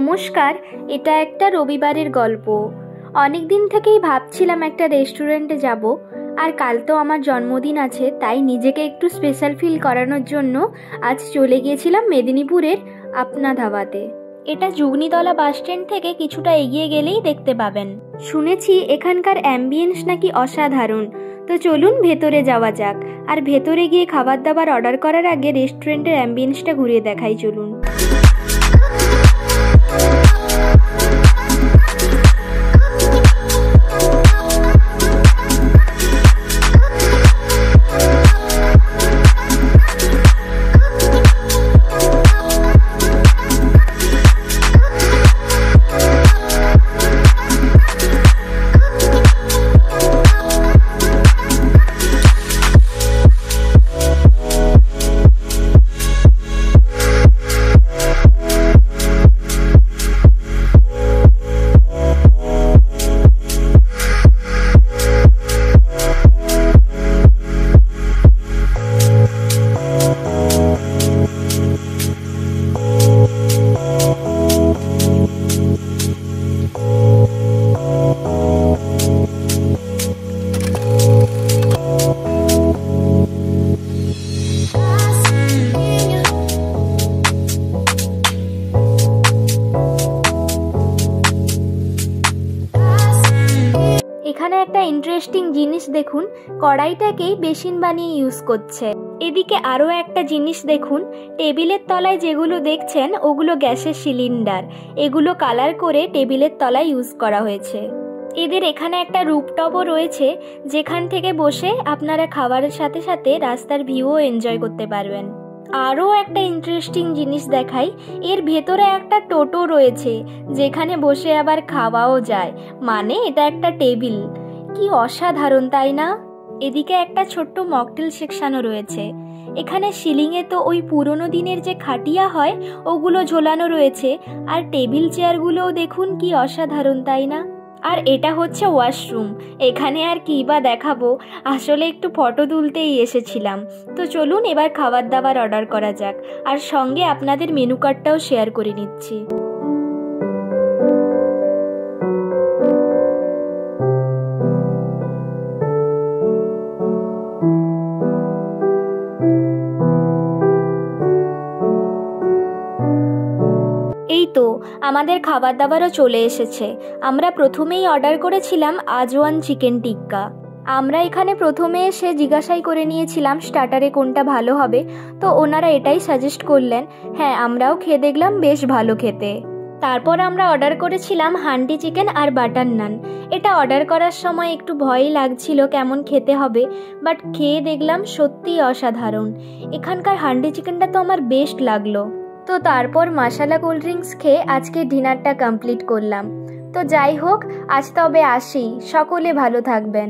নমস্কার, এটা একটা রবিবারের গল্প। অনেক দিন থেকেই ভাবছিলাম একটা রেস্টুরেন্টে যাব, আর কাল তো আমার জন্মদিন আছে, তাই নিজেকে একটু স্পেশাল ফিল করানোর জন্য আজ চলে গিয়েছিলাম মেদিনীপুরের আপনা ধাবাতে। এটা যুগনিতলা বাস স্ট্যান্ড থেকে কিছুটা এগিয়ে গেলেই দেখতে পাবেন। শুনেছি এখানকার অ্যাম্বিয়েন্স নাকি অসাধারণ, তো চলুন ভেতরে যাওয়া যাক। আর ভেতরে গিয়ে খাবার দাবার অর্ডার করার আগে রেস্টুরেন্টের অ্যাম্বিয়েন্সটা ঘুরিয়ে দেখাই, চলুন। এখানে একটা ইন্টারেস্টিং জিনিস দেখুন, কড়াইটাকেই বেসিন বানিয়ে ইউজ করছে। এদিকে আরও একটা জিনিস দেখুন, টেবিলের তলায় যেগুলো দেখছেন ওগুলো গ্যাসের সিলিন্ডার, এগুলো কালার করে টেবিলের তলায় ইউজ করা হয়েছে। এদের এখানে একটা রুফটপও রয়েছে, যেখান থেকে বসে আপনারা খাবারের সাথে সাথে রাস্তার ভিউও এনজয় করতে পারবেন। আরও একটা ইন্টারেস্টিং জিনিস দেখাই, এর ভেতরে একটা টোটো রয়েছে, যেখানে বসে আবার খাওয়াও যায়, মানে এটা একটা টেবিল। কি অসাধারণ, তাই না? এদিকে একটা ছোট্ট মকটেল সেকশনও রয়েছে। এখানে সিলিংয়ে তো ওই পুরনো দিনের যে খাটিয়া হয় ওগুলো ঝোলানো রয়েছে, আর টেবিল চেয়ারগুলোও দেখুন কি অসাধারণ, তাই না? আর এটা হচ্ছে ওয়াশরুম। এখানে আর কি বা দেখাবো, আসলে একটু ফটো তুলতেই এসেছিলাম। তো চলুন এবার খাবার দাবার অর্ডার করা যাক, আর সঙ্গে আপনাদের মেনু কার্ডটাও শেয়ার করে নিচ্ছি। এই তো আমাদের খাবার দাবারও চলে এসেছে। আমরা প্রথমেই অর্ডার করেছিলাম আজওয়ান চিকেন টিক্কা। আমরা এখানে প্রথমে এসে জিজ্ঞাসাই করে নিয়েছিলাম স্টার্টারে কোনটা ভালো হবে, তো ওনারা এটাই সাজেস্ট করলেন। হ্যাঁ, আমরাও খেয়ে দেখলাম, বেশ ভালো খেতে। তারপর আমরা অর্ডার করেছিলাম হান্ডি চিকেন আর বাটার নান। এটা অর্ডার করার সময় একটু ভয়ই লাগছিল কেমন খেতে হবে, বাট খেয়ে দেখলাম সত্যিই অসাধারণ। এখানকার হান্ডি চিকেনটা তো আমার বেস্ট লাগলো। তো তারপর মশালা কোল্ড ড্রিঙ্কস খেয়ে আজকে ডিনারটা কমপ্লিট করলাম। তো যাই হোক, আজ তবে আসি, সকলে ভালো থাকবেন।